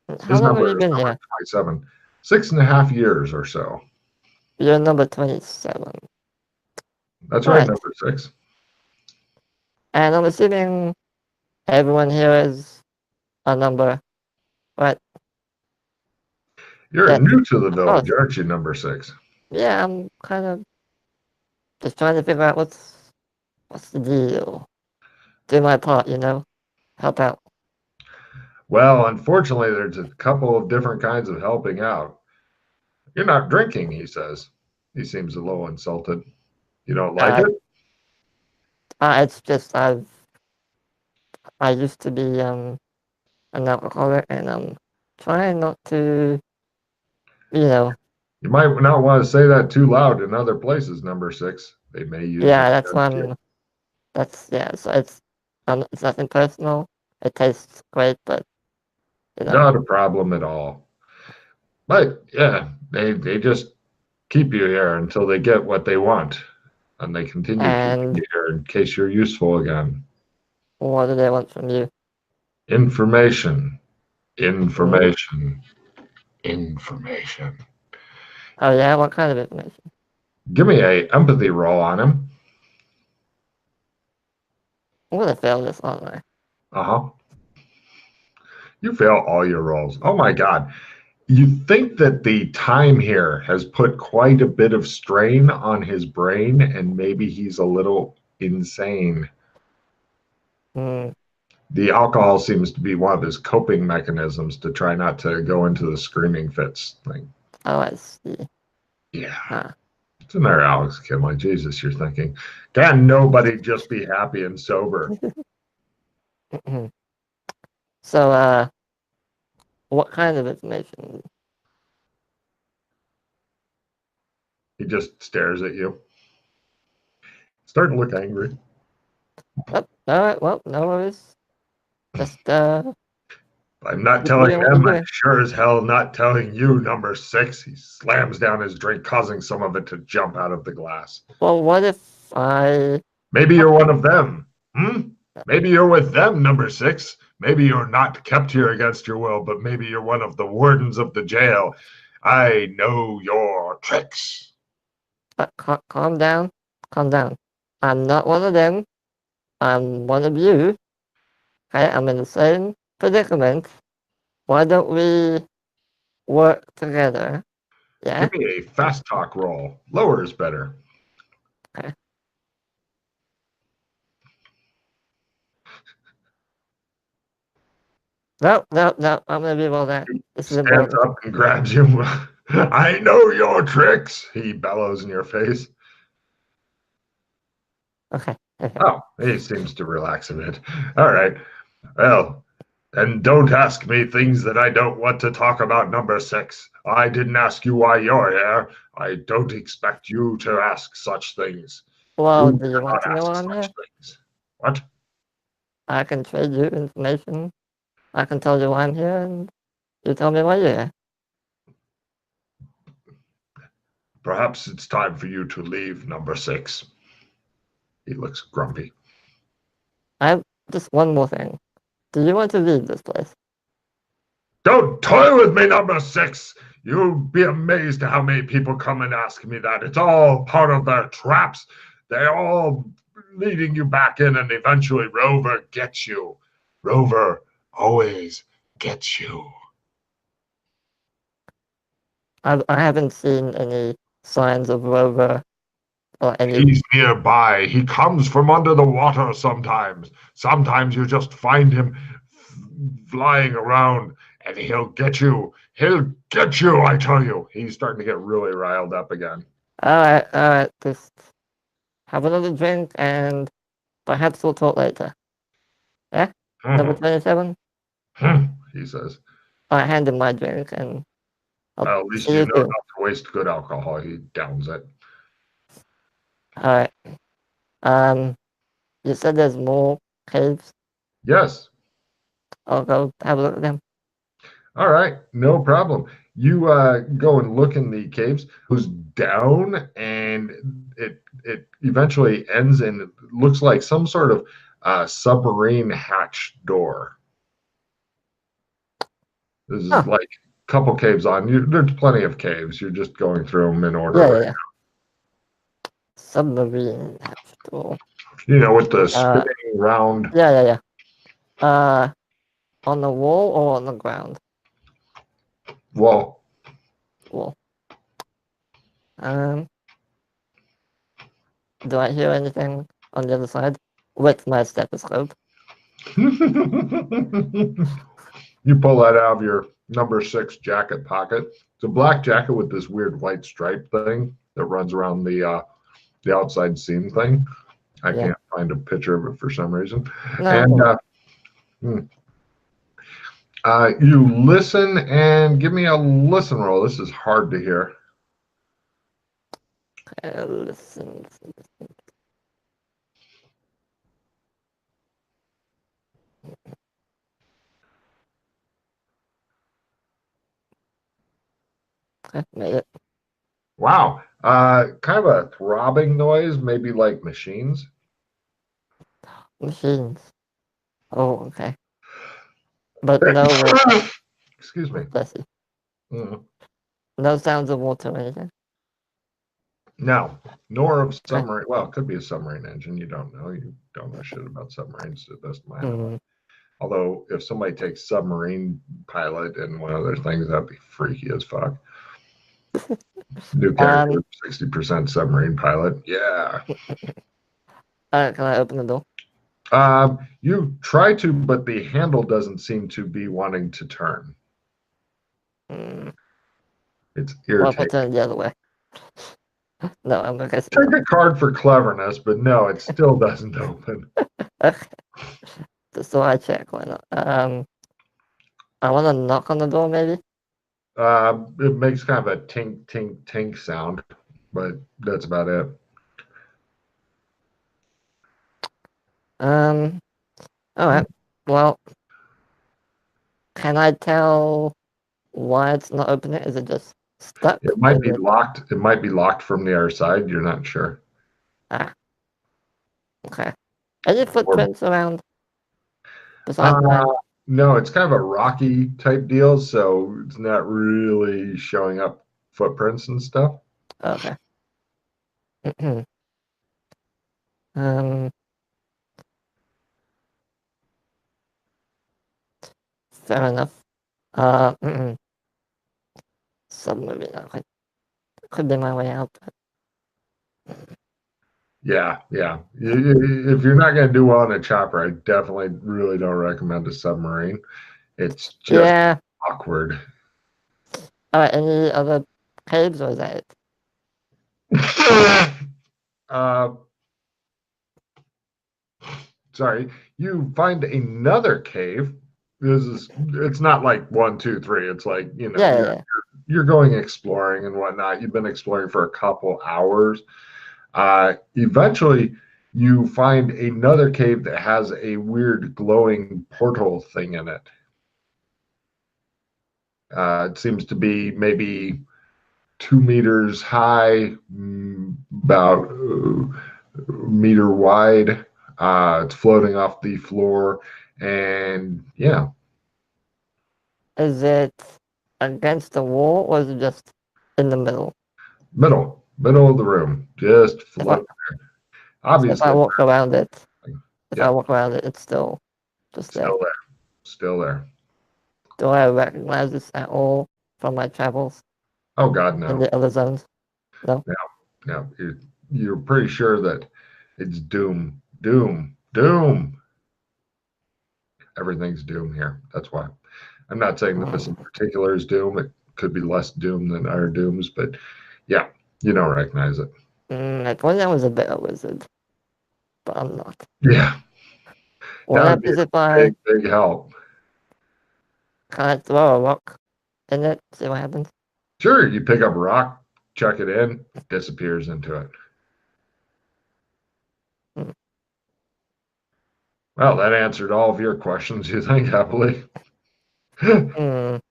How His long have number you is been number here? 27. 6.5 years or so. You're number 27. That's right, Right. number 6. And I'm assuming everyone here is a number. Right. You're Yeah, new to the of course. village, aren't you, number 6? Yeah, I'm kind of just trying to figure out what's the deal. Do my part, help out. Well, unfortunately, there's a couple of different kinds of helping out. You're not drinking, he says. He seems a little insulted. You don't like Uh, it? it's just I used to be an alcoholic, and I'm trying not to, you know. You might not want to say that too loud in other places, number 6. They may use it Yeah, that's against you. one. That's yeah. So it's nothing personal. It tastes great, but you know. Not a problem at all. But yeah, they just keep you here until they get what they want. And they continue keeping And you here in case you're useful again. what do they want from you? Information, Mm. information, information. Oh yeah, what kind of information? Give me a empathy roll on him. I'm gonna fail this, aren't I? Uh-huh. You fail all your rolls. Oh my God. You think that the time here has put quite a bit of strain on his brain and maybe he's a little insane. Mm. The alcohol seems to be one of his coping mechanisms to try not to go into the screaming fits thing. Oh, I see. Yeah. Huh. It's in there, Alex Kim. Like, Jesus, you're thinking, can nobody just be happy and sober? So, what kind of information? He just stares at you. Starting to look angry. Oh, all right. Well, no worries. Just I'm not keep telling doing what you're them. I'm doing. sure as hell not telling you, number 6. He slams down his drink, causing some of it to jump out of the glass. Well, what if I? Maybe you're one of them. Hmm? Maybe you're with them, number 6. Maybe you're not kept here against your will, but maybe you're one of the wardens of the jail. I know your tricks. Calm down. Calm down. I'm not one of them. I'm one of you. Okay, I'm in the same predicament. Why don't we work together? Yeah. Give me a fast talk roll. Lower is better. Okay. No, no, no. I'm gonna be all that. This is Stands important. up and grabs you. I know your tricks, he bellows in your face. Okay. Okay. Oh, he seems to relax a bit. All right. Well, and don't ask me things that I don't want to talk about, number 6. I didn't ask you why you're here. I don't expect you to ask such things. Well, You do you want cannot to know ask why I'm such here? things. What? I can trade you information. I can tell you why I'm here, and you tell me why you're here. Perhaps it's time for you to leave, number 6. He looks grumpy. I have just one more thing. Do you want to leave this place? Don't toy with me, number 6. You'll be amazed at how many people come and ask me that. It's all part of their traps. They're all leading you back in, and eventually Rover gets you. Rover always gets you. I haven't seen any signs of Rover or any. He's nearby. He comes from under the water sometimes. Sometimes you just find him flying around, and he'll get you. He'll get you, I tell you. He's starting to get really riled up again. All right. Just have another drink, and perhaps we'll talk later. Yeah. Number 27. He says. I hand him my drink, and I'll Well, at least see you you know soon. not to waste good alcohol. He downs it. All right. Um, you said there's more caves. Yes. I'll go have a look at them. All right. No problem. You go and look in the caves. Goes down, and it eventually ends in it looks like some sort of submarine hatch door. This is Huh. like a couple caves on. There's plenty of caves. You're just going through them in order. Yeah, Right? yeah. Submarine tool. With the spinning round. Yeah, yeah, yeah. On the wall or on the ground? Wall. Wall. Do I hear anything on the other side with my stethoscope? You pull that out of your number 6 jacket pocket. It's a black jacket with this weird white stripe thing that runs around the outside seam thing. I Yeah. can't find a picture of it for some reason. No. And you listen and give me a listen roll. This is hard to hear. Listen. Okay, made it. Wow. Kind of a throbbing noise, maybe like machines. Machines. Oh, okay. But no water. Excuse me. Bless you. Mm. No sounds of water or anything. No, nor of Okay. submarine. Well, it could be a submarine engine. You don't know. You don't know shit about submarines to the best of my knowledge. Although, if somebody takes submarine pilot and one of their things, that'd be freaky as fuck. New character, 60% submarine pilot. Yeah. Can I open the door? You try to, but the handle doesn't seem to be wanting to turn. It's Well, I'll irritating. turn it the other way. No, I'm okay. Take a card for cleverness, but no, it still doesn't open. Okay. So I check. Why not? I want to knock on the door, maybe. It makes kind of a tink, tink, tink sound, but that's about it. All right. Well, can I tell why it's not opening? Is it just stuck? It might be locked. It might be locked from the other side. You're not sure. Okay. Any footprints around besides mine? No, it's kind of a rocky type deal, so it's not really showing up footprints and stuff. Okay. um. Fair enough. Submarine. Okay. Could be my way out. Yeah. If you're not going to do well on a chopper, I definitely really don't recommend a submarine. It's just awkward. All right. Any other caves or is that it? Sorry. You find another cave. It's not like 1, 2, 3. It's like, you're going exploring and whatnot. You've been exploring for a couple hours. Eventually, you find another cave that has a weird glowing portal thing in it. It seems to be maybe 2 meters high, about a meter wide. It's floating off the floor, and yeah. Is it against the wall or is it just in the middle? Middle of the room, just floating there. Obviously, if I walk around it, I walk around it, it's still just there. Still there. Do I recognize this at all from my travels? Oh God, no. In the other zones? No. No. You're pretty sure that it's doom. Everything's doom here. That's why. I'm not saying that this in particular is doom. It could be less doom than our dooms, but yeah, you don't recognize it. I thought I was a better wizard, but I'm not. Yeah. What happens if I big help? Can I throw a rock in it? See what happens? Sure. You pick up a rock, chuck it in, it disappears into it. Well, that answered all of your questions, you think, happily. I'm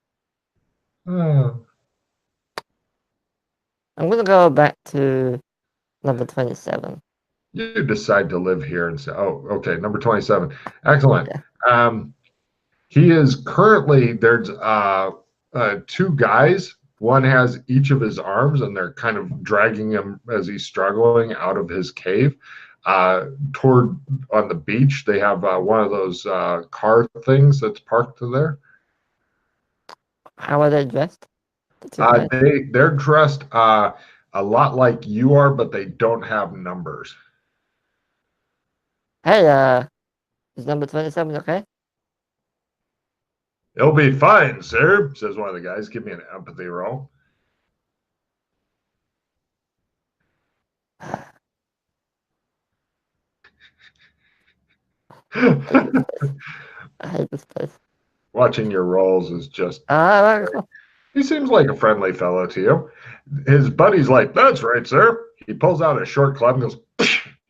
going to go back to number 27. You decide to live here and say, oh, okay, number 27. Excellent. Yeah. He is currently, there's two guys. One has each of his arms, and they're kind of dragging him as he's struggling out of his cave. Toward on the beach, they have one of those car things that's parked there. How are they dressed? The two guys? They're dressed a lot like you are, but they don't have numbers. Hey, is number 27 okay? It'll be fine, sir, says one of the guys. Give me an empathy roll. I hate this place. Watching your rolls is just. Cool. He seems like a friendly fellow to you. His buddy's like, "That's right, sir." He pulls out a short club and goes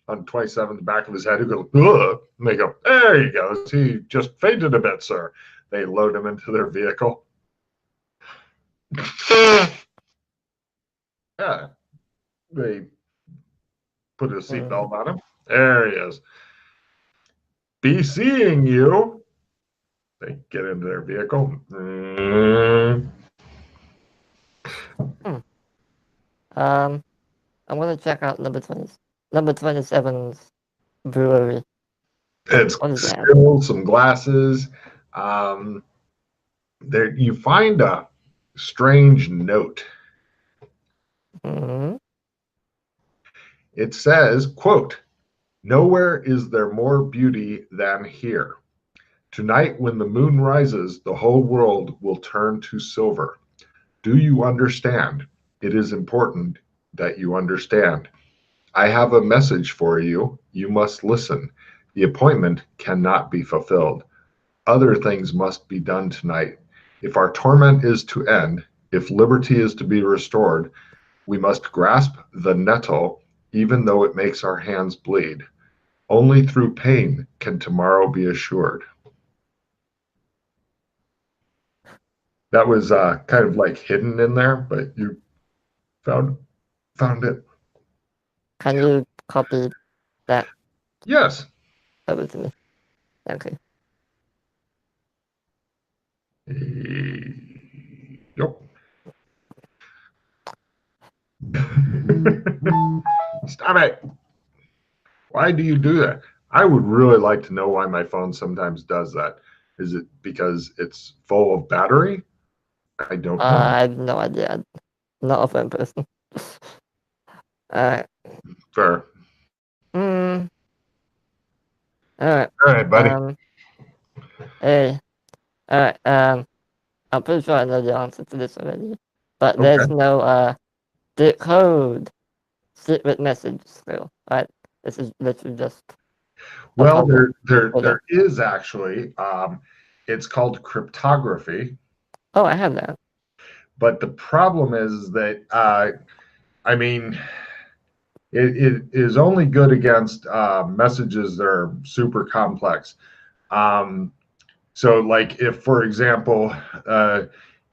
on 27 the back of his head. He goes, ugh. And they go, "There you go. He just fainted a bit, sir." They load him into their vehicle. Yeah. They put a seatbelt on him. There he is. Be seeing you. They get into their vehicle. I'm gonna check out number 27's brewery. It's still some glasses. There you find a strange note. Mm-hmm. It says, quote, "Nowhere is there more beauty than here. Tonight, when the moon rises, the whole world will turn to silver. Do you understand? It is important that you understand. I have a message for you. You must listen. The appointment cannot be fulfilled. Other things must be done tonight. If our torment is to end, if liberty is to be restored, we must grasp the nettle, even though it makes our hands bleed. Only through pain can tomorrow be assured." That was kind of like hidden in there, but you found it. Can you copy that? Yes. Over to me. Okay. Yep. Stop it. Why do you do that? I would really like to know why my phone sometimes does that. Is it because it's full of battery? I don't know. I have no idea. I'm not a phone person. Alright. Fair. Alright. All right, buddy. Hey. Alright, I'm pretty sure I know the answer to this already. But there's no decode secret message still, right? This is literally just. Well, there is actually. It's called cryptography. Oh, I have that. But the problem is that I mean, it is only good against messages that are super complex. So, like, if, for example,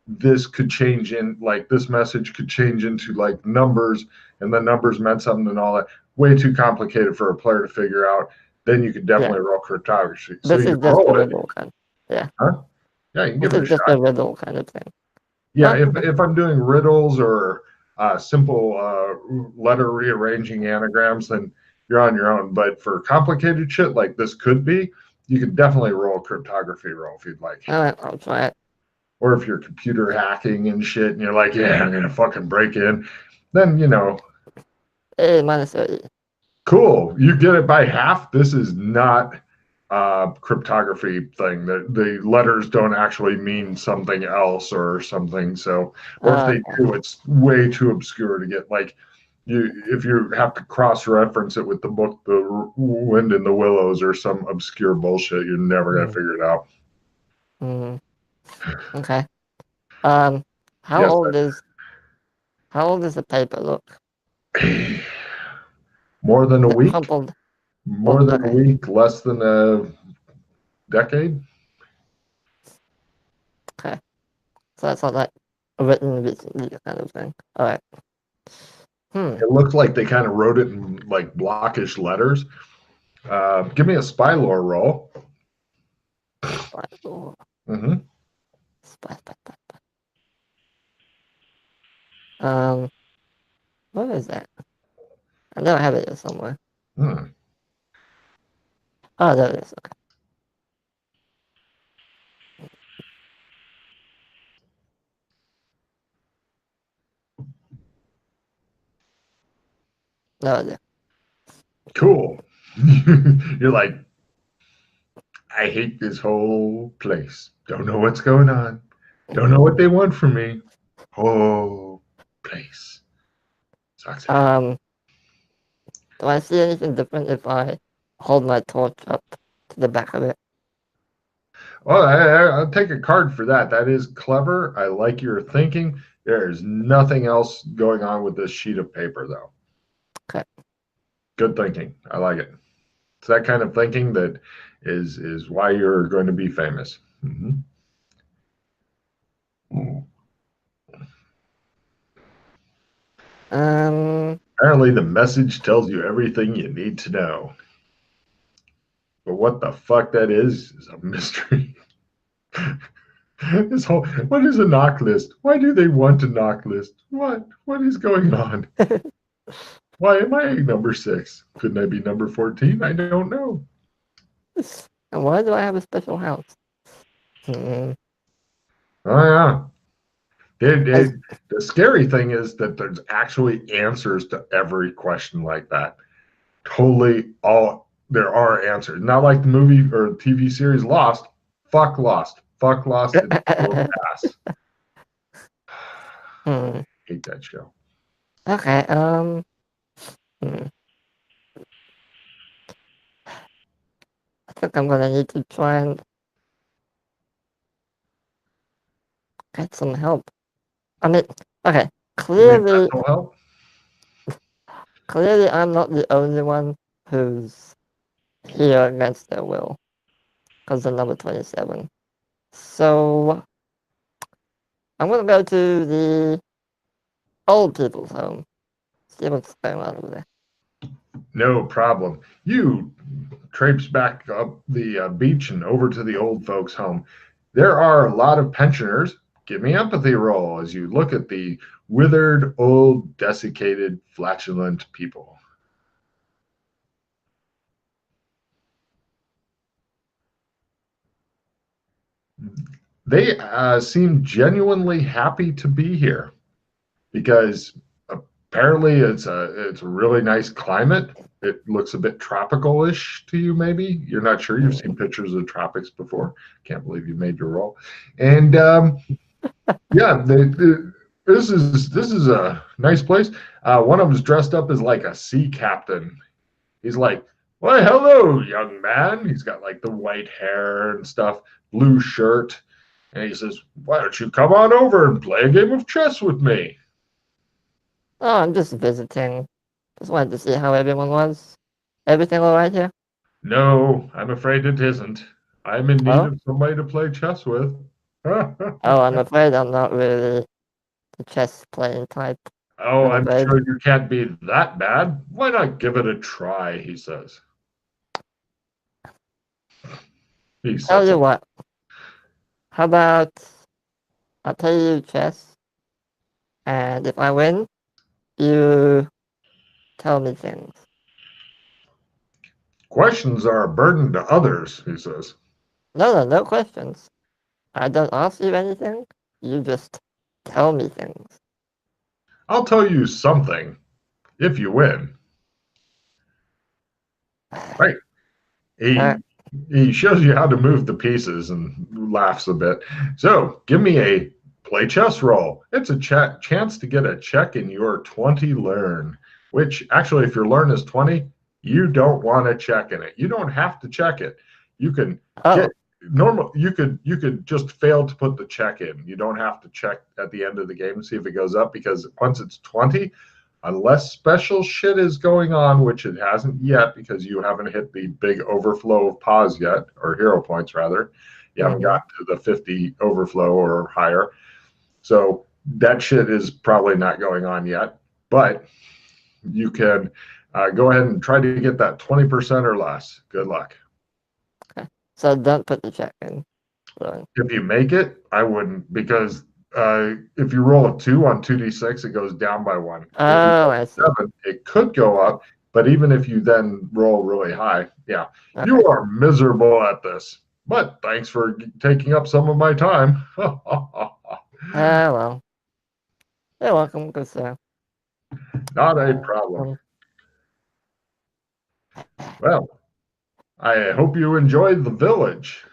this could change in, like, this message could change into, like, numbers, and the numbers meant something and all that, way too complicated for a player to figure out, then you could definitely roll cryptography. So this you is just a riddle kind. Yeah. Huh? Yeah, you can give it a shot. This is just a riddle kind of thing. Yeah, if I'm doing riddles or simple letter rearranging anagrams, then you're on your own. But for complicated shit like this could be, you could definitely roll a cryptography roll if you'd like. All right, I'll try it. Or if you're computer hacking and shit and you're like, yeah, I'm going to fucking break in, then, you know. Hey, -30. Cool. You get it by half. This is not cryptography thing. The letters don't actually mean something else or something. So, or if they do, it's way too obscure to get. Like, if you have to cross-reference it with the book, The Wind in the Willows, or some obscure bullshit, you're never gonna figure it out. Okay. How old does the paper look? More than a week. Crumpled. More than a week. Less than a decade. Okay. So that's not like written recently kind of thing. All right. It looked like they kind of wrote it in like blockish letters. Give me a spy lore roll. Spy lore. Mm-hmm. What is that? I know I have it here somewhere. Hmm. Oh, there it is. Okay. No idea. Cool. You're like, I hate this whole place. Don't know what's going on. Don't know what they want from me. Whole place sucks ass. Do I see anything different if I hold my torch up to the back of it? Well, I'll take a card for that. That is clever. I like your thinking. There's nothing else going on with this sheet of paper, though. Okay. Good thinking. I like it. It's that kind of thinking that is why you're going to be famous. Mm-hmm. Um, Apparently, the message tells you everything you need to know. But what the fuck that is a mystery. This whole what is a knock list? Why do they want a knock list? What is going on? Why am I number 6? Couldn't I be number 14? I don't know. and why do I have a special house? Hmm. Oh yeah. As, The scary thing is that there's actually answers to every question like that. Totally all there are answers. Not like the movie or TV series Lost. Fuck Lost. Fuck Lost in your ass. hmm. Hate that show. Okay. Hmm. I think I'm gonna need to try and get some help. I mean, okay. You mean Clearly, mental health? clearly, I'm not the only one who's here against their will because of number 27. So I'm gonna go to the old people's home. See what's going on over there. No problem. You traipse back up the beach and over to the old folks' home. There are a lot of pensioners. Give me empathy roll as you look at the withered, old, desiccated, flatulent people. They seem genuinely happy to be here because apparently it's a really nice climate. It looks a bit tropical-ish to you, maybe. You're not sure. You've seen pictures of the tropics before. Can't believe you made your roll. And yeah, this is a nice place. One of them's dressed up as like a sea captain. He's like, "Why, hello, young man." He's got like the white hair and stuff, blue shirt, and he says, "Why don't you come on over and play a game of chess with me?" Oh, I'm just visiting. Just wanted to see how everyone was. Everything all right here? No, I'm afraid it isn't. I'm in need Oh, of somebody to play chess with. I'm afraid I'm not really the chess playing type. Oh, I'm I'm afraid. sure you can't be that bad. Why not give it a try? He says. He Tell sets you up. what. How about I'll tell you chess, and if I win, you tell me things. Questions are a burden to others, he says. No questions. I don't ask you anything. You just tell me things. I'll tell you something if you win. Right. Uh, He shows you how to move the pieces and laughs a bit. So give me a play chess roll. It's a chance to get a check in your 20 learn, which actually, if your learn is 20, you don't want to check in it. You don't have to check it. You can get oh, normal. You could just fail to put the check in. You don't have to check at the end of the game and see if it goes up because once it's 20, unless special shit is going on, which it hasn't yet because you haven't hit the big overflow of pause yet, or hero points rather. You haven't mm-hmm. gotten to the 50 overflow or higher. So that shit is probably not going on yet. But you can go ahead and try to get that 20% or less. Good luck. Okay. So don't put the check in. So, If you make it, I wouldn't, because if you roll a 2 on 2d6, it goes down by 1. If you oh, roll I a see. 7, it could go up, but even if you then roll really high, yeah, you Okay. are miserable at this. But thanks for taking up some of my time. Well. You're welcome, good sir. Not a problem. Um, Well, I hope you enjoyed the village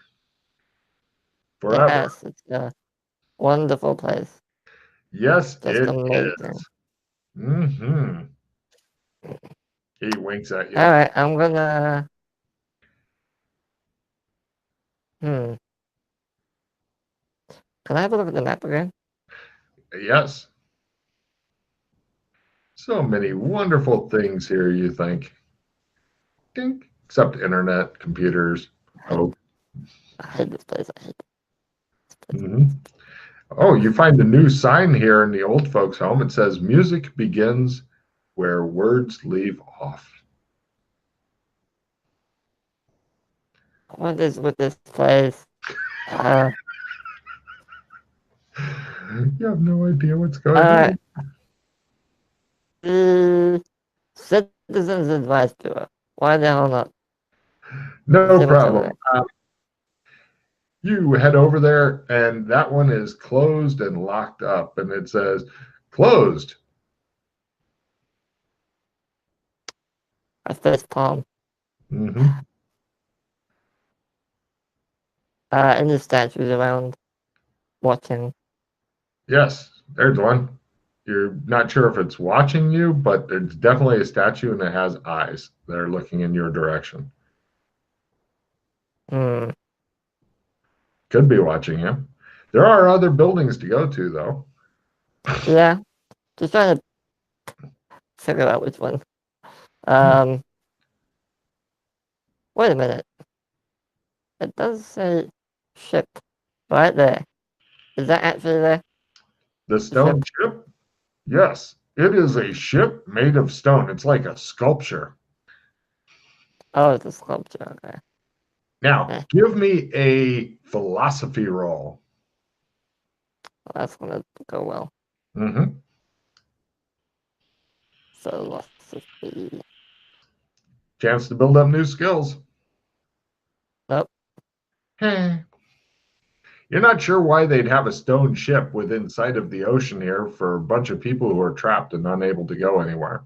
forever. yes, it's a wonderful place. Yes, Just it amazing. is. Mm-hmm. He winks at you. Alright, I'm gonna... Hmm. Can I have a look at the map again? Yes. So many wonderful things here, you think. Dink. Except internet, computers. Oh. I hate this place. I hate this place. Mm-hmm. Oh, you find a new sign here in the old folks' home. It says, "Music begins where words leave off." What is with this place? Uh, You have no idea what's going Alright. on. The Citizens Advice Bureau. Why the hell not? Let's No see what's over problem. there. You head over there, and that one is closed and locked up, and it says, "Closed." I face palm. Mm-hmm. And the statues around watching. Yes, there's one. You're not sure if it's watching you, but it's definitely a statue, and it has eyes that are looking in your direction. Hmm. Could be watching you. There are other buildings to go to, though. Yeah. Just trying to figure out which one. Um, Wait a minute. It does say ship right there. Is that actually there? The The ship? stone ship? Yes, it is a ship made of stone. It's like a sculpture. Oh, it's a sculpture. Okay. Now, Eh, give me a philosophy roll. well, that's gonna go well. Mm-hmm. Philosophy. Chance to build up new skills. Nope. You're not sure why they'd have a stone ship within sight of the ocean here for a bunch of people who are trapped and unable to go anywhere.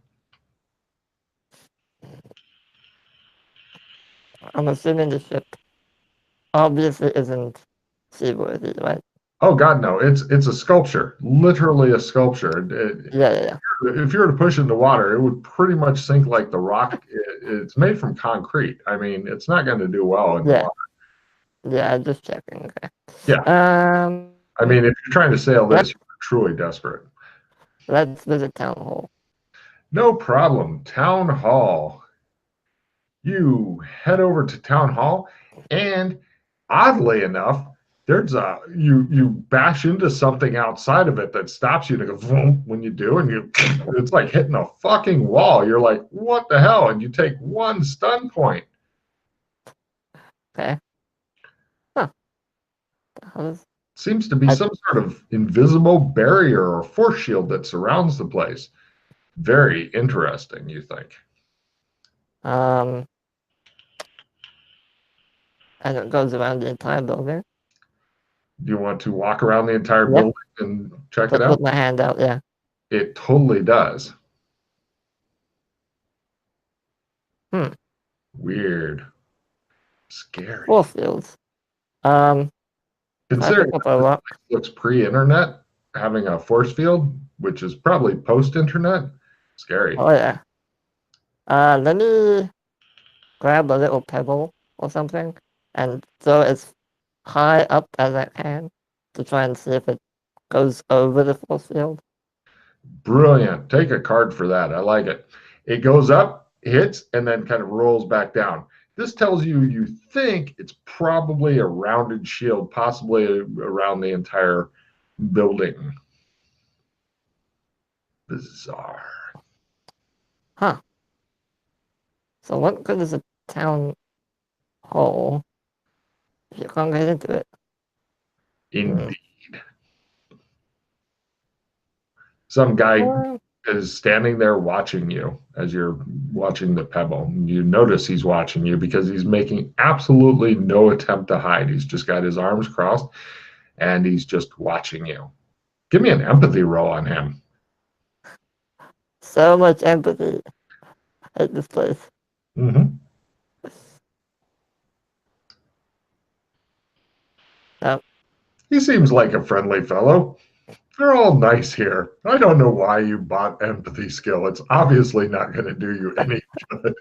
I'm assuming the ship obviously isn't seaworthy, right? Oh God, no! It's a sculpture, literally a sculpture. Yeah, yeah, yeah. If you were to push it in the water, it would pretty much sink like the rock. It's made from concrete. I mean, it's not going to do well in the Yeah, water. yeah, just checking. Okay. Yeah, Um, I mean, if you're trying to sail let, this, you're truly desperate. let's visit Town Hall. No problem. Town Hall. You head over to Town Hall, and oddly enough, there's a you bash into something outside of it that stops you to go vroom when you do, and you it's like hitting a fucking wall. You're like, what the hell? And you take one stun point. Okay. Huh. How does, Seems to be I, some sort of invisible barrier or force shield that surrounds the place. Very interesting, you think? um, and it goes around the entire building. Do you want to walk around the entire Yep. building and check it Put out? my hand out. Yeah. It totally does. Hmm. Weird. Scary. Force fields. Um, if I Considering pick up a this rock, looks pre-internet, having a force field, which is probably post-internet, scary. oh yeah. Let me grab a little pebble or something and throw it as high up as I can to try and see if it goes over the force field. Brilliant. Take a card for that. I like it. It goes up, hits, and then kind of rolls back down. This tells you you think it's probably a rounded shield, possibly around the entire building. Bizarre. Huh. So what good is a town hall if you can't get into it? Indeed. Some guy is standing there watching you as you're watching the pebble. You notice he's watching you because he's making absolutely no attempt to hide. He's just got his arms crossed and he's just watching you. Give me an empathy roll on him. So much empathy at this place. Mm-hmm. No. He seems like a friendly fellow. They're all nice here. I don't know why you bought empathy skill. It's obviously not going to do you any good.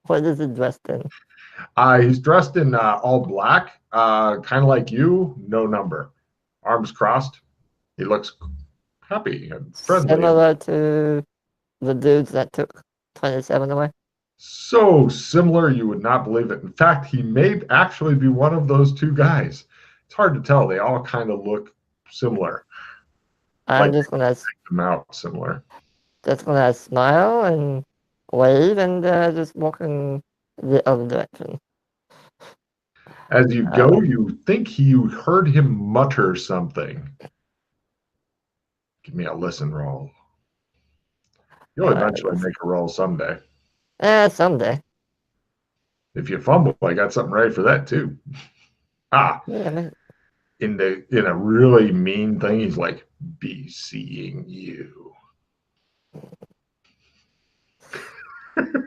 What is he dressed in? He's dressed in all black, kind of like you, no number. Arms crossed. He looks happy and friendly. Similar to the dudes that took 27 away? So similar, you would not believe it. In fact, he may actually be one of those two guys. It's hard to tell. They all kind of look similar. I'm just gonna them out similar. Smile and wave and just walk in the other direction. As you go, you think you heard him mutter something. Give me a listen roll. You'll eventually make a roll someday. Someday. If you fumble, I got something ready for that too. Yeah, in a really mean thing, he's like, "Be seeing you."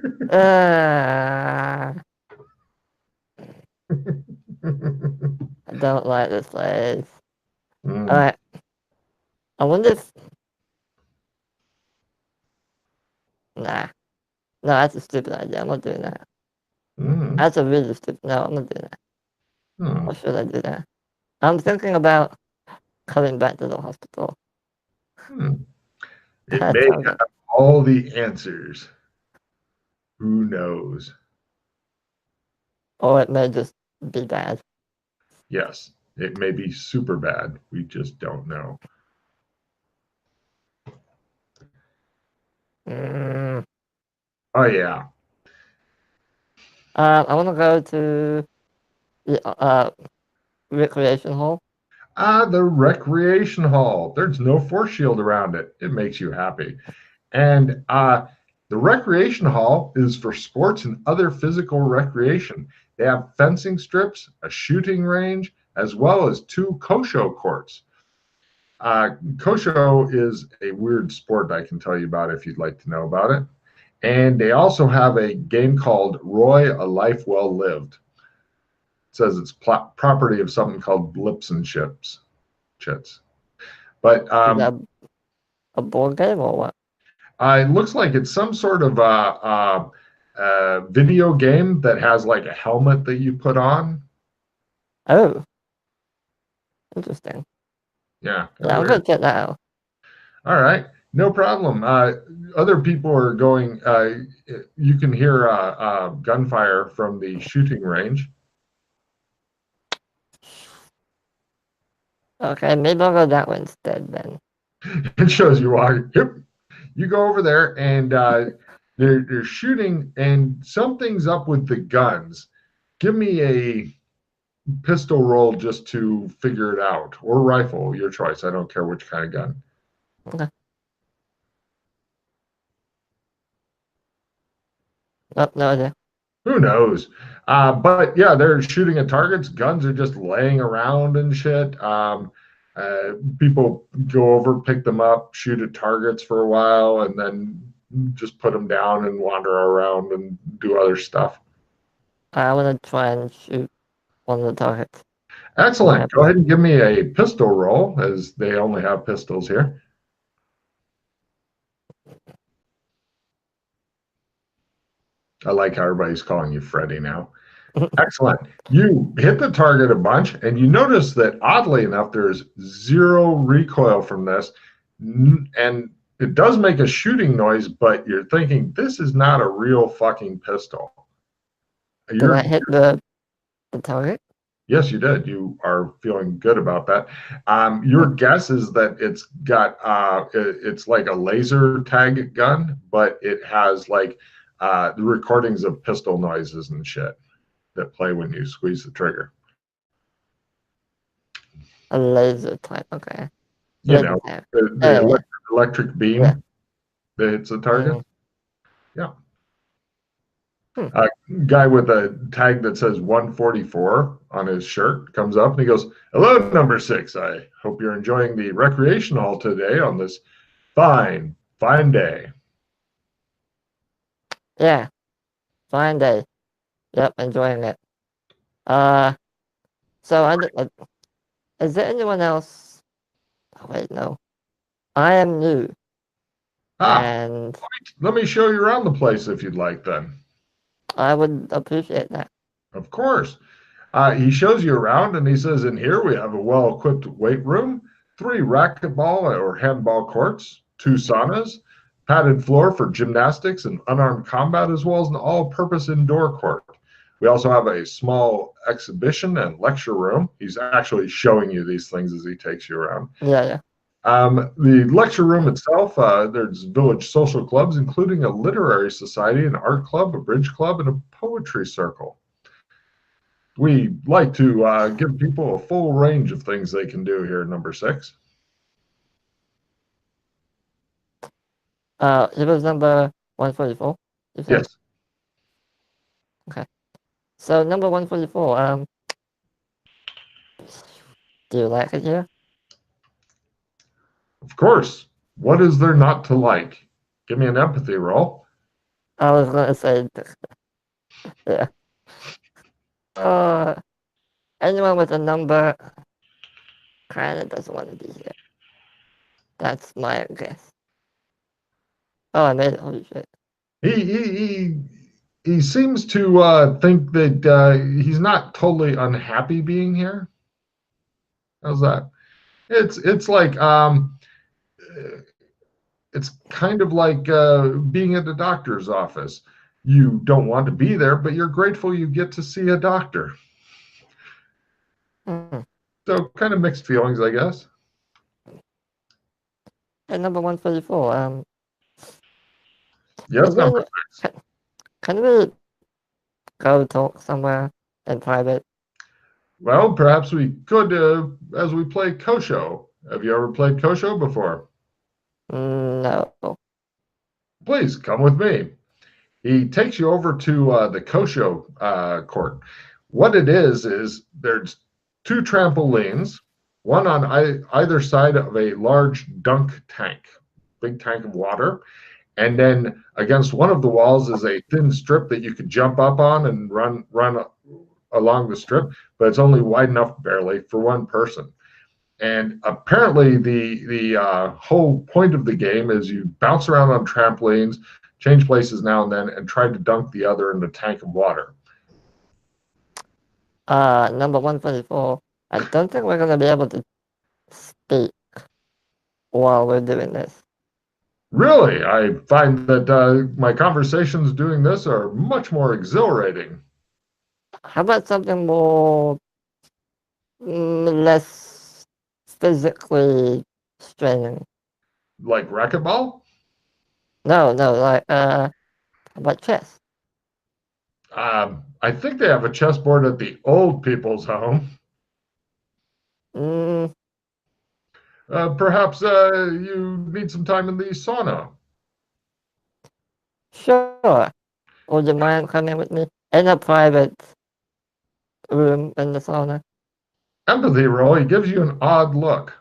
I don't like this place. Alright. I wonder if... Nah. No, that's a stupid idea. I'm not doing that. That's a really stupid... No, I'm not doing that. Or should I do that? I'm thinking about coming back to the hospital. It may have all the answers. Who knows? Or it may just be bad. Yes, it may be super bad. We just don't know. Oh, yeah. I want to go to the recreation hall. The recreation hall. There's no force shield around it. It makes you happy. And the recreation hall is for sports and other physical recreation. They have fencing strips, a shooting range, as well as 2 Kosho courts. Kosho is a weird sport I can tell you about if you'd like to know about it. And they also have a game called Roy, A Life Well Lived. It says it's property of something called Blips and Chits. But is that a board game or what? It looks like it's some sort of video game that has like a helmet that you put on. Oh. Interesting. Yeah. I'm going to check that out. All right. No problem. Other people are going. You can hear gunfire from the shooting range. Okay, maybe I'll go that way instead then. It shows you why. Yep. You go over there and they're shooting and something's up with the guns. Give me a pistol roll just to figure it out, or rifle, your choice. I don't care which kind of gun. Okay. Oh, no idea. Who knows? But yeah, they're shooting at targets. Guns are just laying around and shit. People go over, pick them up, shoot at targets for a while, and then just put them down and wander around and do other stuff. I want to try and shoot one of the targets. Excellent. Go ahead and give me a pistol roll, as they only have pistols here. I like how everybody's calling you Freddy now. Excellent. You hit the target a bunch, and you notice that, oddly enough, there's 0 recoil from this. And it does make a shooting noise, but you're thinking, this is not a real fucking pistol. Did I hit the target? Yes, you did. You are feeling good about that. Your guess is that it's got, it's like a laser tag gun, but it has like the recordings of pistol noises and shit that play when you squeeze the trigger. A laser type. Okay. You know, the Yeah. electric beam that hits the target. Yeah. A guy with a tag that says 144 on his shirt comes up and he goes, "Hello, number 6. I hope you're enjoying the recreation hall today on this fine day." Yeah. Fine day. Yep, enjoying it. So is there anyone else? Oh, wait, no. I am new, and Let me show you around the place if you'd like then. I would appreciate that. Of course. He shows you around and he says, in here we have a well-equipped weight room, 3 racquetball or handball courts, 2 saunas, padded floor for gymnastics and unarmed combat, as well as an all-purpose indoor court. We also have a small exhibition and lecture room. He's actually showing you these things as he takes you around. Yeah. The lecture room itself, there's village social clubs, including a literary society, an art club, a bridge club, and a poetry circle. We like to give people a full range of things they can do here at number 6. It was number 144. Yes. Okay. So number 144. Do you like it here? Of course. What is there not to like? Give me an empathy roll. I was gonna say, yeah. Anyone with a number kind of doesn't want to be here. That's my guess. Oh, I made it. Holy shit. He seems to think that he's not totally unhappy being here. How's that? It's like it's kind of like being at the doctor's office. You don't want to be there, but you're grateful you get to see a doctor. So kind of mixed feelings, I guess. And number 144. Yes, number 6. Can we go talk somewhere in private? Well, perhaps we could as we play Kosho. Have you ever played Kosho before? No. Please come with me. He takes you over to the Kosho court. What it is there's 2 trampolines, one on either side of a large dunk tank, big tank of water. And then against one of the walls is a thin strip that you could jump up on and run along the strip, but it's only wide enough barely for one person. And apparently the whole point of the game is you bounce around on trampolines, change places now and then, and try to dunk the other in the tank of water. Number 144. I don't think we're gonna be able to speak while we're doing this. Really, I find that my conversations doing this are much more exhilarating. How about something more less physically straining? Like racquetball? No, like how about chess? I think they have a chessboard at the old people's home. Perhaps you need some time in the sauna. Sure. Would you mind coming with me in a private room in the sauna? Empathy roll. He gives you an odd look.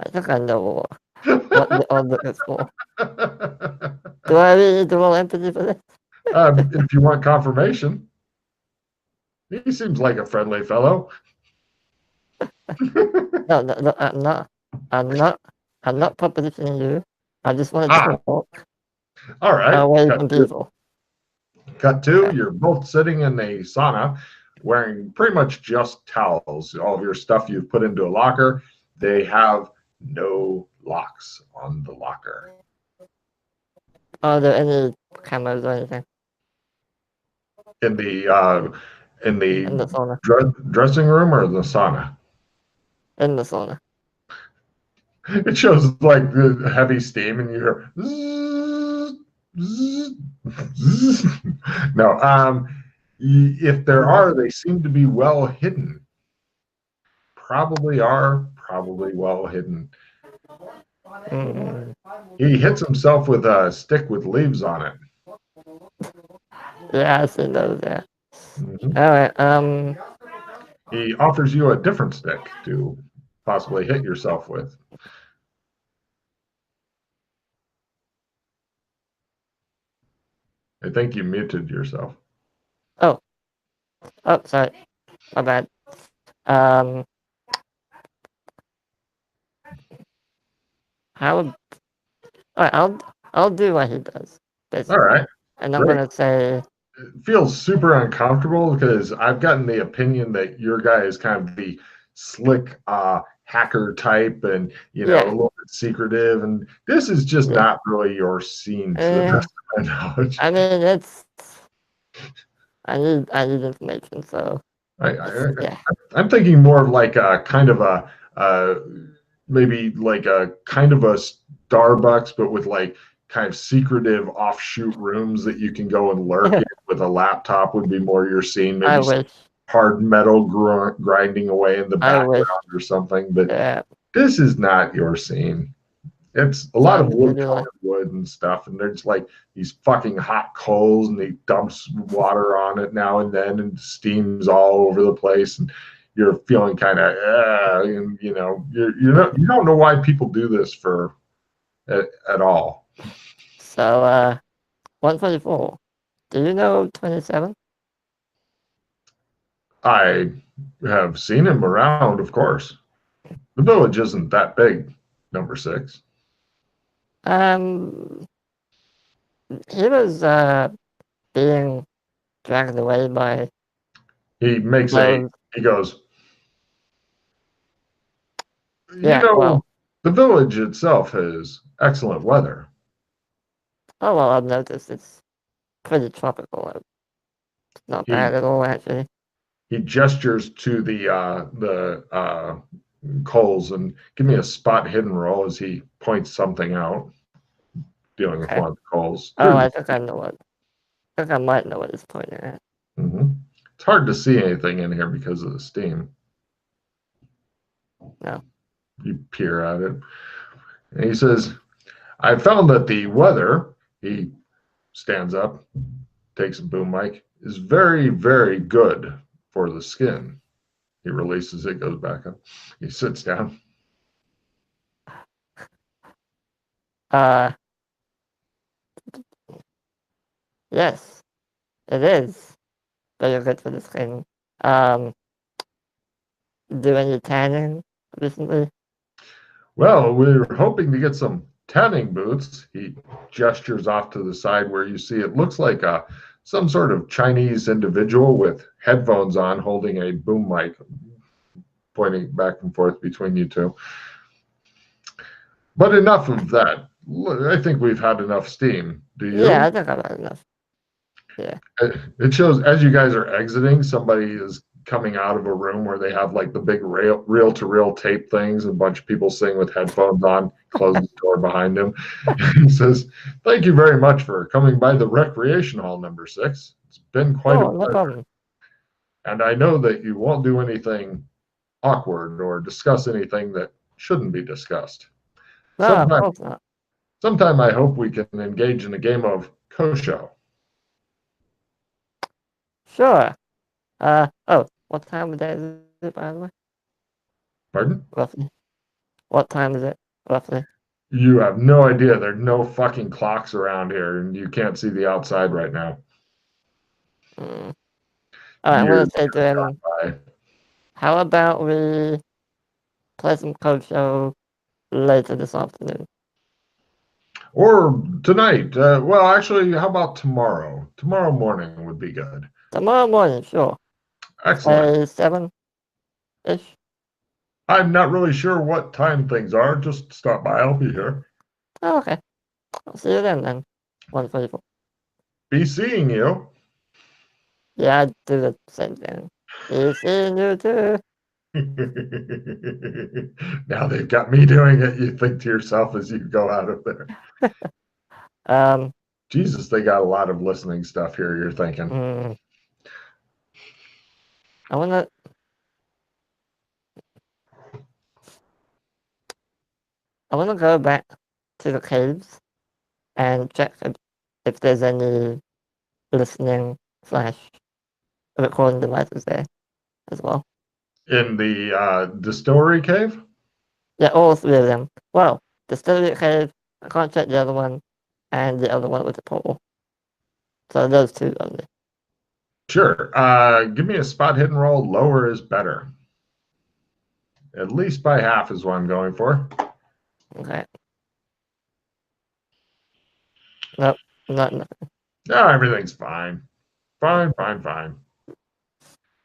I think I know what the odd look is for. Do I really need to roll empathy for this? If you want confirmation. He seems like a friendly fellow. No, I'm not propositioning you. I just wanted to talk. All right. Away from people. Cut 2, you're both sitting in a sauna wearing pretty much just towels. All of your stuff you've put into a locker. They have no locks on the locker. Are there any cameras or anything? In the sauna. Dressing room or the sauna? In the sauna. It shows like the heavy steam and you hear zzz, zzz, zzz. No, if there are, they seem to be well hidden. probably are probably well hidden. Mm. He hits himself with a stick with leaves on it. Yeah, I see those there. Mhm. All right. He offers you a different stick to possibly hit yourself with. I think you muted yourself. Oh, sorry. My bad. Um, how? All right, I'll do what he does, All basically, right, and I'm great. gonna say, It feels super uncomfortable because I've gotten the opinion that your guy is kind of the slick hacker type and, a yeah, little bit secretive. And this is just yeah. not really your scene to the best of my knowledge. I mean, I need information, so I, I, yeah. I'm thinking more of like a kind of a maybe like a kind of a Starbucks, but with like kind of secretive offshoot rooms that you can go and lurk in with a laptop would be more your scene. I Maybe some wish. hard metal grinding away in the I wish. background or something. But Yeah. this is not your scene. It's a lot So of wood maybe like, wood and stuff, and there's like these fucking hot coals, and he dumps water on it now and then, and steams all over the place, and you're feeling kind of, and you don't know why people do this for at all. so 124. Do you know 27? I have seen him around, of course. The village isn't that big, number 6. Um, he was being dragged away by He makes those. he goes, Yeah. Well. the village itself has excellent weather. Oh well, I've noticed it's pretty tropical. It's not He bad at all, actually. he gestures to the coals and give me a spot hidden roll as he points something out, dealing with Okay. one of the coals. Oh, I think I know what. I think I might know what he's pointing at. Mm-hmm. It's hard to see anything in here because of the steam. No. You peer at it, and he says, "I found that the weather." He stands up, takes a boom mic, is very, very good for the skin. He releases it, goes back up. He sits down. Uh, yes, it is very good for the skin. Um, do any tanning recently? Well, we're hoping to get some tanning boots. He gestures off to the side where you see it looks like some sort of Chinese individual with headphones on holding a boom mic, pointing back and forth between you two. But enough of that. I think we've had enough steam. Do you? Yeah, I think I've had enough. Yeah. It shows as you guys are exiting, somebody is coming out of a room where they have like the big reel to reel tape things, and a bunch of people sitting with headphones on, closes the door behind him. He says, "Thank you very much for coming by the recreation hall number 6. It's been quite a Oh, no pleasure. problem. And I know that you won't do anything awkward or discuss anything that shouldn't be discussed. No, of Sometime, course not. sometime I hope we can engage in a game of Kosho." Sure. Oh, what time of day is it, by the way? Pardon? Roughly. What time is it, roughly? You have no idea. There are no fucking clocks around here, and you can't see the outside right now. Mm. All right, I'm Years gonna say to him, by. how about we play some code show later this afternoon? Or tonight. Well, actually, how about tomorrow? Tomorrow morning would be good. Tomorrow morning, sure. Excellent. Say 7-ish. I'm not really sure what time things are. Just stop by. I'll be here. Oh, okay. I'll see you then. 144. Be seeing you. Yeah, I do the same thing. Be seeing you too. Now they've got me doing it. You think to yourself as you go out of there. Um, Jesus, they got a lot of listening stuff here, you're thinking. I wanna. I want to go back to the caves and check if there's any listening / recording devices there as well. In the distillery cave? Yeah, all three of them. Well, the distillery cave, I can't check the other one, and the other one with the portal. So those two only. Sure. Give me a spot hidden roll. Lower is better. At least by half is what I'm going for. Okay. Nope, not nothing. No, everything's fine. Fine, fine, fine.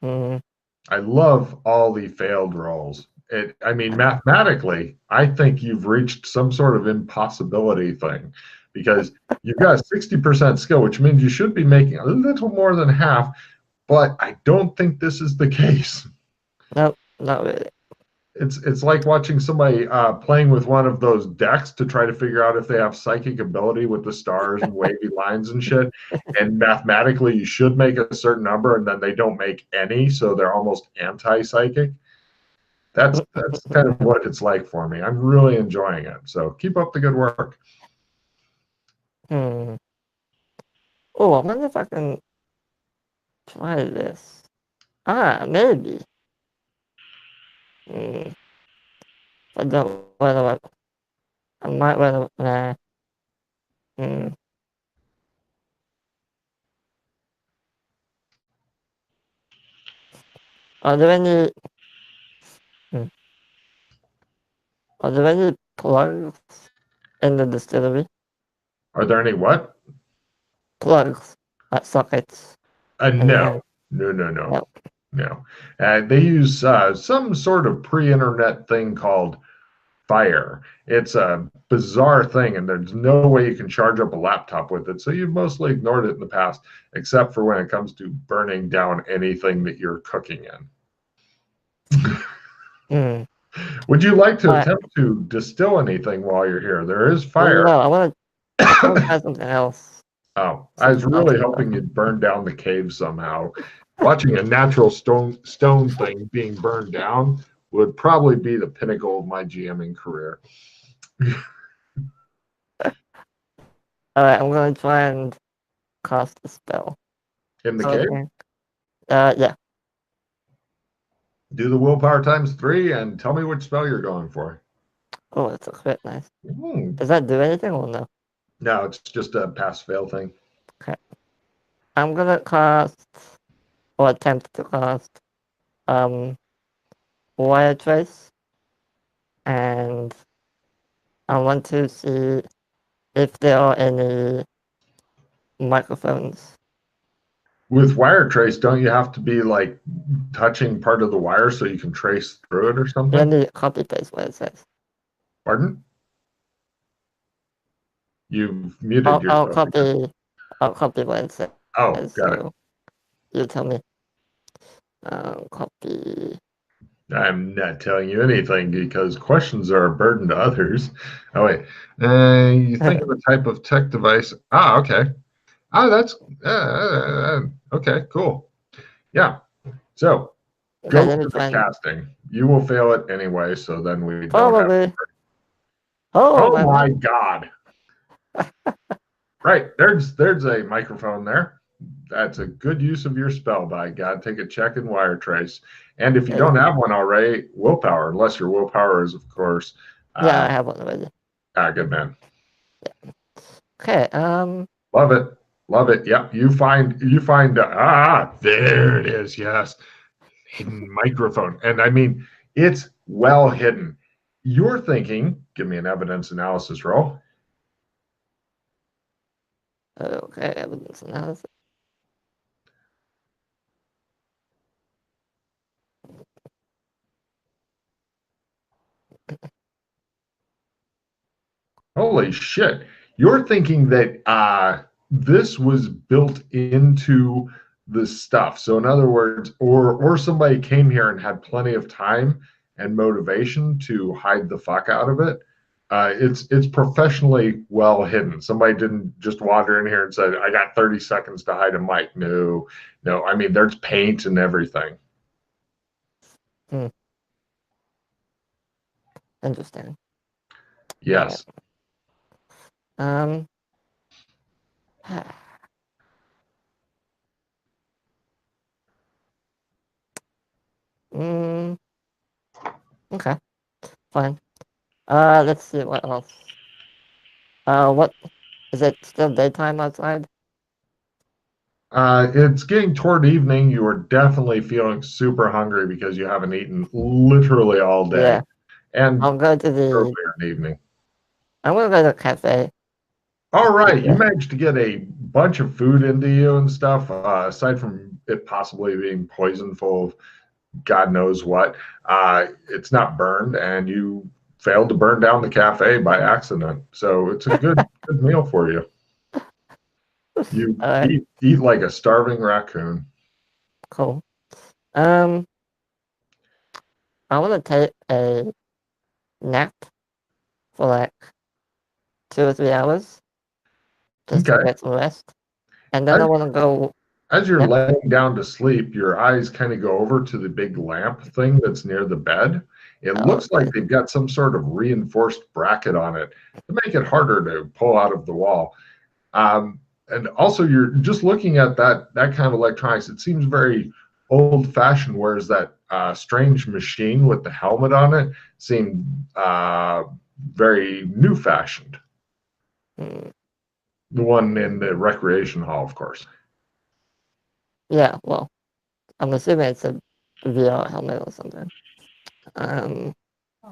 Mm. I love all the failed rolls. I mean, mathematically, I think you've reached some sort of impossibility thing because you've got 60% skill, which means you should be making a little more than half, but I don't think this is the case. Nope, not really. It's like watching somebody playing with one of those decks to try to figure out if they have psychic ability with the stars and wavy lines and shit. And mathematically, you should make a certain number, and then they don't make any, so they're almost anti-psychic. That's kind of what it's like for me. I'm really enjoying it. So keep up the good work. Oh, I wonder if I can try this. Maybe. I don't whether I might whether nah. Are there any Are there any plugs in the distillery? Are there any what? Plugs, like sockets. No. They use some sort of pre-internet thing called Fire. It's a bizarre thing, and there's no way you can charge up a laptop with it. So you've mostly ignored it in the past, except for when it comes to burning down anything that you're cooking in. Would you like to attempt to distill anything while you're here? There is fire. No, I want to try something else. Oh, I was really hoping you'd burn down the cave somehow. Watching a natural stone thing being burned down would probably be the pinnacle of my GMing career. Alright, I'm going to try and cast a spell. In the cave? Yeah. Do the willpower ×3 and tell me which spell you're going for. Oh, it's a crit, nice. Does that do anything or no? No, it's just a pass-fail thing. Okay. I'm gonna cast, or attempt to cast, wire trace, and I want to see if there are any microphones. With wire trace, don't you have to be like touching part of the wire so you can trace through it or something? Let me copy paste what it says. Pardon? You've muted yourself. I'll copy what it says. Oh, got it. You tell me. Copy. I'm not telling you anything because questions are a burden to others. Oh, wait. You think of a type of tech device. Okay. That's okay, cool. Yeah. So go for the casting. You will fail it anyway, so then we don't have to. Oh my God. Right. There's a microphone there. That's a good use of your spell, by God. Take a check in wire trace. And if you don't have one already, willpower, unless your willpower is, of course. Yeah, I have one already. Good man. Yeah. Okay. Love it. Love it. Yep. You find there it is. Yes. Hidden microphone. And I mean, it's well hidden. You're thinking, give me an evidence analysis roll. Okay, evidence analysis. Holy shit. You're thinking that this was built into the stuff. So in other words, or somebody came here and had plenty of time and motivation to hide the fuck out of it. It's professionally well hidden. Somebody didn't just wander in here and said, I got 30 seconds to hide a mic. No. I mean, there's paint and everything. Interesting. Yes. Um. mm, okay. Fine. Let's see what else. What is it? Still daytime outside? It's getting toward evening. You are definitely feeling super hungry because you haven't eaten literally all day, Yeah. and I'll go to the. earlier in the evening. I'm gonna go to the cafe. All right, you Yeah. managed to get a bunch of food into you and stuff. Aside from it possibly being poison full of God knows what, it's not burned, and you failed to burn down the cafe by accident. So it's a good meal for you. You All right. eat like a starving raccoon. Cool. I want to take a nap for like 2 or 3 hours just to Okay. get some rest, and then As, I want to go. as you're Yeah. laying down to sleep, your eyes kind of go over to the big lamp thing that's near the bed. It looks like Okay. they've got some sort of reinforced bracket on it to make it harder to pull out of the wall. And also, you're just looking at that kind of electronics. It seems very old-fashioned, whereas that strange machine with the helmet on it seemed very new-fashioned. Mm, The one in the recreation hall, of course. yeah. Well, I'm assuming it's a VR helmet or something. Um.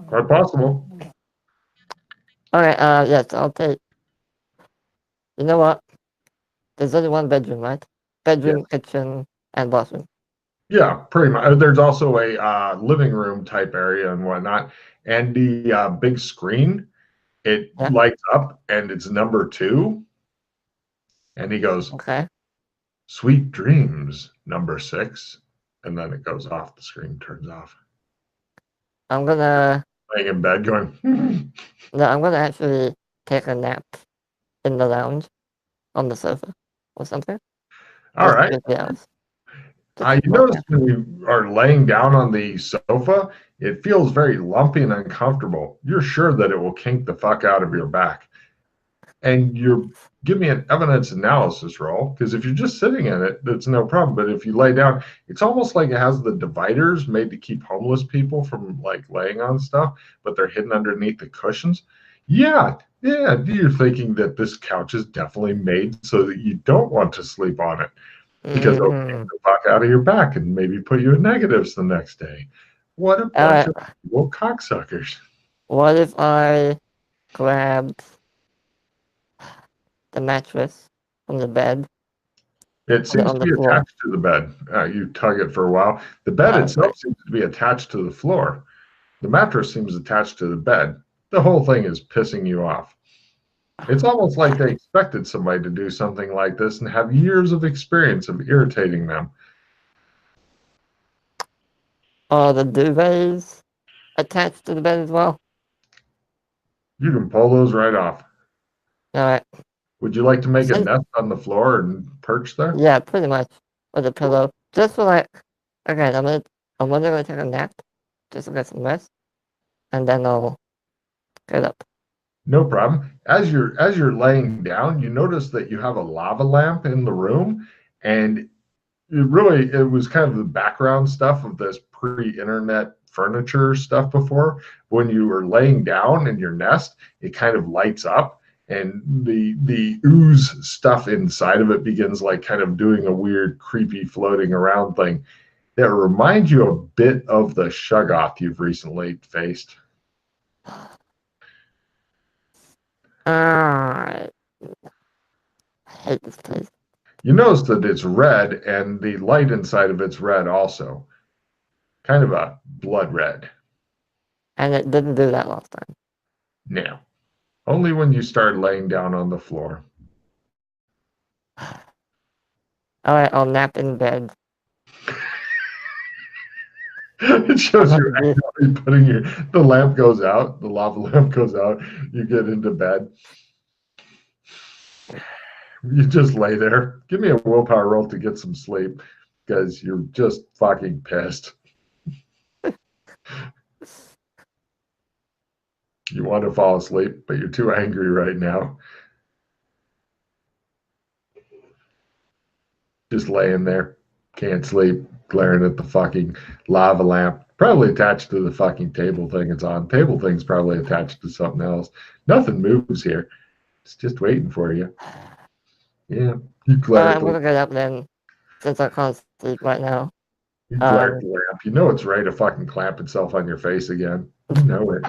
Quite possible. All right. Yes, I'll take. You know what? There's only one bedroom, right? Yeah, Bedroom, kitchen, and bathroom. yeah, pretty much. There's also a living room type area and whatnot, and the big screen. It Yeah. lights up, and it's number 2. And he goes, Okay. "Sweet dreams, number 6." And then it goes off. The screen turns off. I'm gonna. Laying in bed going, No, I'm gonna actually take a nap in the lounge on the sofa or something. all Just right. 2 or 3 hours. Just You one notice nap. when you are laying down on the sofa, it feels very lumpy and uncomfortable. You're sure that it will kink the fuck out of your back. And give me an evidence analysis roll, because if you're just sitting in it, that's no problem. But if you lay down, it's almost like it has the dividers made to keep homeless people from like laying on stuff, but they're hidden underneath the cushions. Yeah, you're thinking that this couch is definitely made so that you don't want to sleep on it because it'll kick Mm-hmm. the fuck out of your back and maybe put you in negatives the next day. What a All bunch right. of evil cocksuckers. What if I grabbed the mattress from the bed, It put it seems on to the be floor? attached to the bed. You tug it for a while. The bed Oh, great. itself seems to be attached to the floor. The mattress seems attached to the bed. The whole thing is pissing you off. It's almost like they expected somebody to do something like this and have years of experience of irritating them. Are the duvets attached to the bed as well? You can pull those right off. All right. Would you like to make a Since, nest on the floor and perch there? yeah, pretty much with a pillow. Just for like, okay, I'm gonna take a nap just to get some rest, and then I'll get up. No problem. As you're laying down, you notice that you have a lava lamp in the room, and it was kind of the background stuff of this pre-internet furniture stuff before. When you were laying down in your nest, it kind of lights up, and the ooze stuff inside of it begins like kind of doing a weird creepy floating around thing that reminds you a bit of the Shuggoth you've recently faced. I hate this place, You notice that it's red, and the light inside of it's red also, kind of a blood red. and it didn't do that last time. Now, only when you start laying down on the floor. All right, I'll nap in bed. It I'm shows not you be actually putting the lamp goes out, the lava lamp goes out, you get into bed. You just lay there. Give me a willpower roll to get some sleep because you're just fucking pissed. You want to fall asleep, but you're too angry right now. Just laying there, can't sleep, glaring at the fucking lava lamp. Probably attached to the fucking table thing it's on. Table thing's probably attached to something else. Nothing moves here. It's just waiting for you. Yeah, you glare at I'm the gonna get up then, since I can't sleep right now. you glare at the lamp. You know it's ready to fucking clamp itself on your face again. You know it.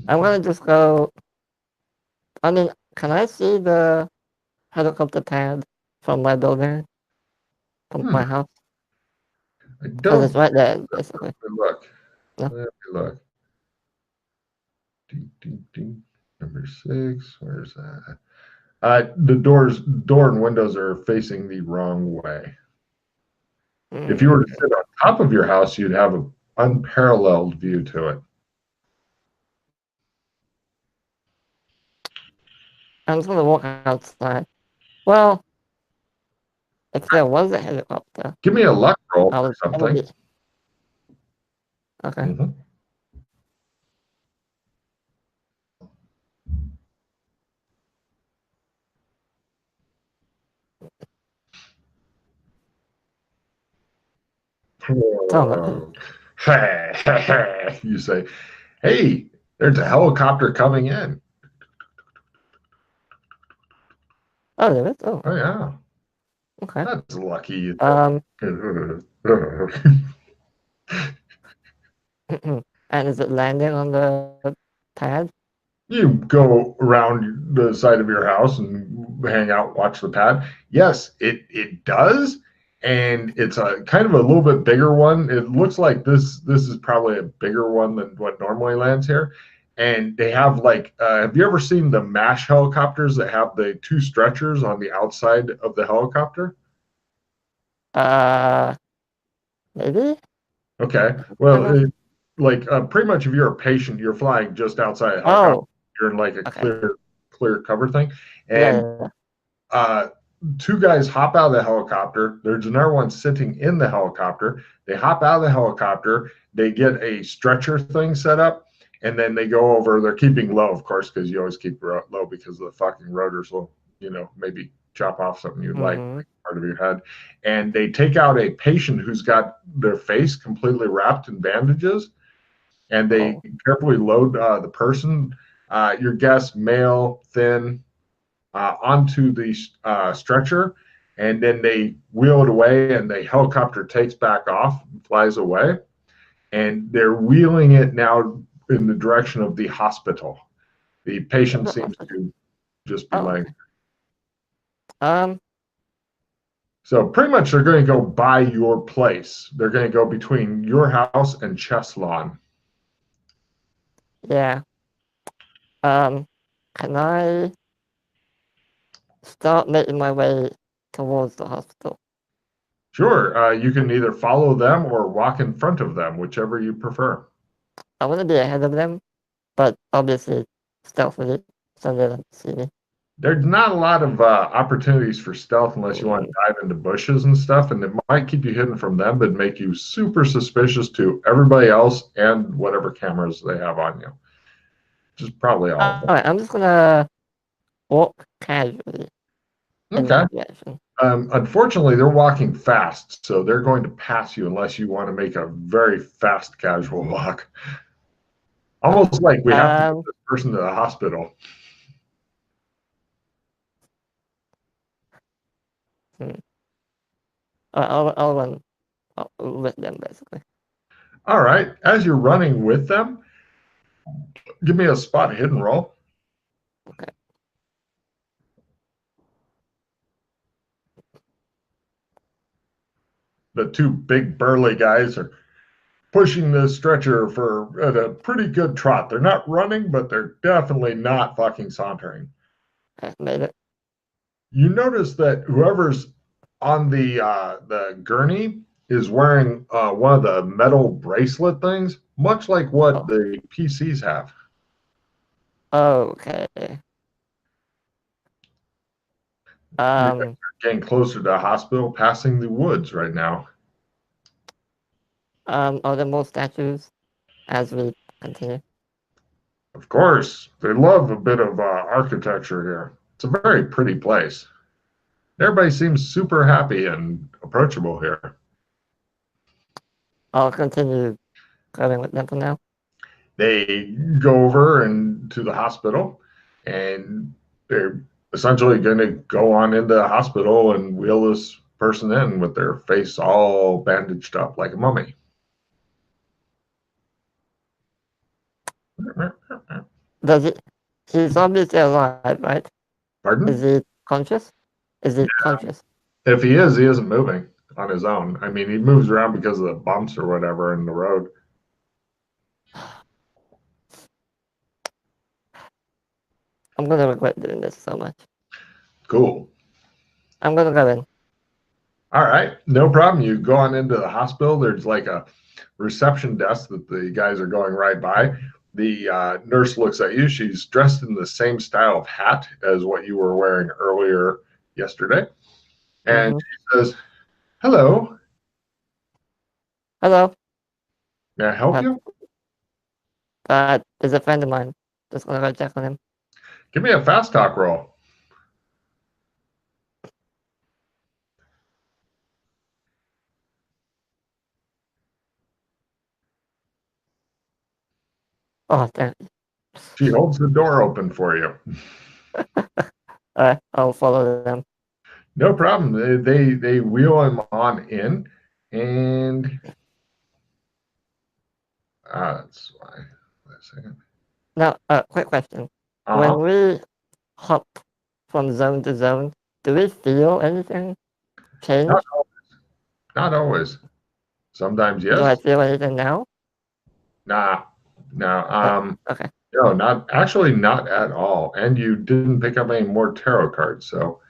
I'm gonna just go. I mean, can I see the helicopter pad from my building, from my house? I Because don't it's right there, basically. look. No? Let me look. Ding, ding, ding. Number 6. Where's that? The door and windows are facing the wrong way. If you were to sit on top of your house, you'd have an unparalleled view to it. I'm just gonna walk outside. Well, if there was a helicopter, Give me a luck roll I or would something. probably. Okay. Mhm. Oh, You say, hey, there's a helicopter coming in. there is? Oh, Oh, yeah. okay. That's lucky. And is it landing on the pad? You go around the side of your house and hang out, watch the pad. Yes, it does, and it's a kind of a little bit bigger one. It looks like this is probably a bigger one than what normally lands here. And they have like, have you ever seen the MASH helicopters that have the 2 stretchers on the outside of the helicopter? Uh, maybe? Okay, well, pretty much if you're a patient, you're flying just outside a helicopter. Oh, You're in like a okay. clear cover thing, and Yeah. uh, 2 guys hop out of the helicopter. There's another one sitting in the helicopter. They hop out of the helicopter. They get a stretcher thing set up, and then they go over. They're keeping low, of course, because you always keep low because the fucking rotors will, maybe chop off something you'd like part of your head. And they take out a patient who's got their face completely wrapped in bandages, and they carefully load the person. Your guess, male, thin, onto the stretcher, and then they wheel it away, and the helicopter takes back off and flies away. And they're wheeling it now in the direction of the hospital. The patient seems to just be laying. So pretty much they're going to go by your place. They're going to go between your house and Chess Lawn. Yeah. Can I start making my way towards the hospital? Sure. You can either follow them or walk in front of them, whichever you prefer. I want to be ahead of them, but obviously stealthily, so they don't see me. There's not a lot of opportunities for stealth unless you want to dive into bushes and stuff, and it might keep you hidden from them, but make you super suspicious to everybody else and whatever cameras they have on you. Just probably all of them. Alright, I'm just gonna walk casually in Okay. that direction. Unfortunately, they're walking fast, so they're going to pass you unless you want to make a very fast casual walk. Almost like we have to get this person to the hospital. I'll run with them, basically. All right. As you're running with them, give me a spot hidden roll. Okay. The 2 big burly guys are pushing the stretcher at a pretty good trot. They're not running, but they're definitely not fucking sauntering. I made it. You notice that whoever's on the gurney is wearing one of the metal bracelet things, much like what the PCs have. Okay. Getting closer to the hospital, passing the woods right now. Are there more statues as we continue? Of course, they love a bit of architecture here. It's a very pretty place. Everybody seems super happy and approachable here. I'll continue going with them for now. They go over and to the hospital, and they're essentially going to go on into the hospital and wheel this person in with their face all bandaged up like a mummy. Does it? He's obviously alive, right? Pardon? Is he conscious? Is he conscious? If he is, he isn't moving on his own. I mean, he moves around because of the bumps or whatever in the road. I'm gonna regret doing this so much. Cool. I'm gonna go in. All right, no problem. You go on into the hospital. There's like a reception desk that the guys are going right by. The nurse looks at you. She's dressed in the same style of hat as what you were wearing earlier yesterday. And she says, "Hello, Hello. may I help you?" Is a friend of mine. Just gonna go check on him. Give me a fast talk roll. Oh, damn. She holds the door open for you. Alright, I'll follow them. No problem. They wheel him on in, and that's why. Wait a second. Now, quick question. Uh-huh. When we hop from zone to zone, do we feel anything change? Not always. Sometimes Do I yes. feel anything now? Nah. No. Okay. No, not at all. And you didn't pick up any more tarot cards, so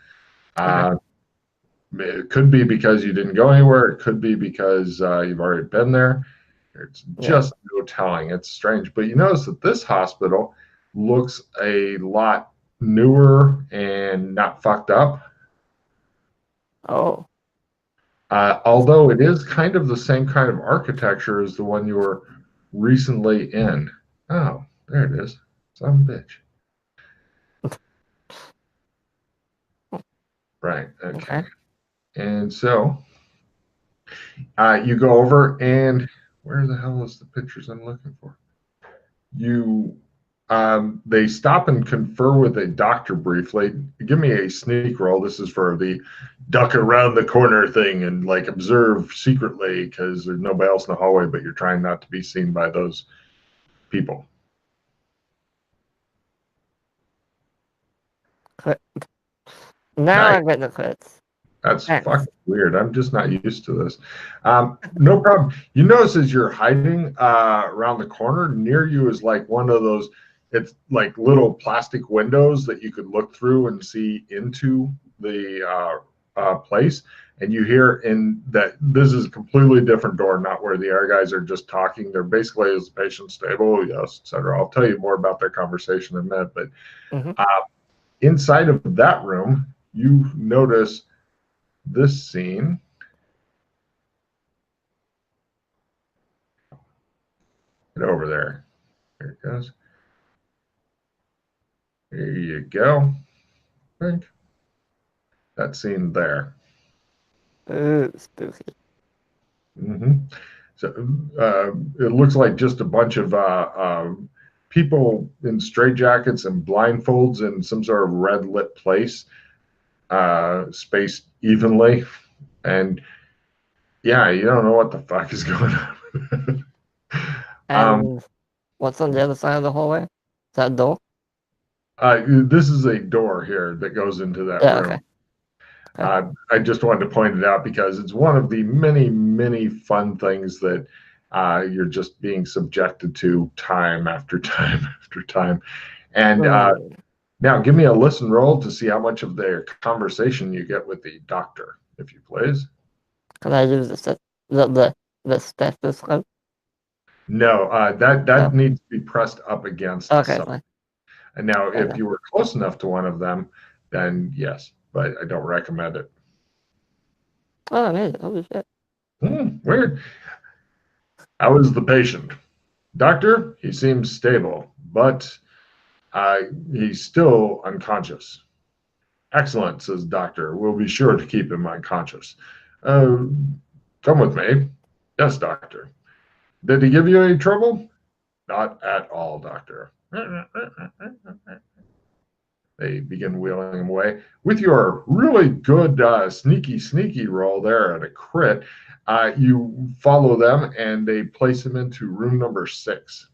it could be because you didn't go anywhere. It could be because you've already been there. It's just no telling. It's strange. But you notice that this hospital looks a lot newer and not fucked up. Oh. Although it is kind of the same kind of architecture as the one you were recently in. Oh, there it is. Some bitch. Right. Okay. And so you go over, and where the hell is the pictures I'm looking for? They stop and confer with a doctor briefly. Give me a sneak roll. This is for the duck around the corner thing and like observe secretly because there's nobody else in the hallway, but you're trying not to be seen by those people. Now Nice. I get the crits. That's fucking weird. I'm just not used to this. No problem. You notice as you're hiding around the corner, near you is like one of those, it's like little plastic windows that you could look through and see into the place. And you hear in that this is a completely different door, not where the air guys are just talking. They're basically, is the patient stable? Yes, etc. I'll tell you more about their conversation in a minute. But inside of that room, you notice this scene. Get over there. There it goes. There you go. Think that scene there. Ooh, spooky. So it looks like just a bunch of people in straitjackets and blindfolds in some sort of red lit place, spaced evenly, and yeah, you don't know what the fuck is going on. And what's on the other side of the hallway? Is that a door? This is a door here that goes into that room. Okay. I just wanted to point it out because it's one of the many, many fun things that you're just being subjected to time after time after time. And now give me a listen roll to see how much of their conversation you get with the doctor, if you please. Can I use the stethoscope? No, that needs to be pressed up against something. Fine. And now, if you were close enough to one of them, then yes, but I don't recommend it. Oh, amazing. Holy shit. Weird. How is the patient? Doctor, he seems stable, but he's still unconscious. Excellent, says Doctor. We'll be sure to keep him unconscious. Come with me. Yes, Doctor. Did he give you any trouble? Not at all, Doctor. They begin wheeling him away. With your really good sneaky roll there at a crit, you follow them and they place him into room number 6.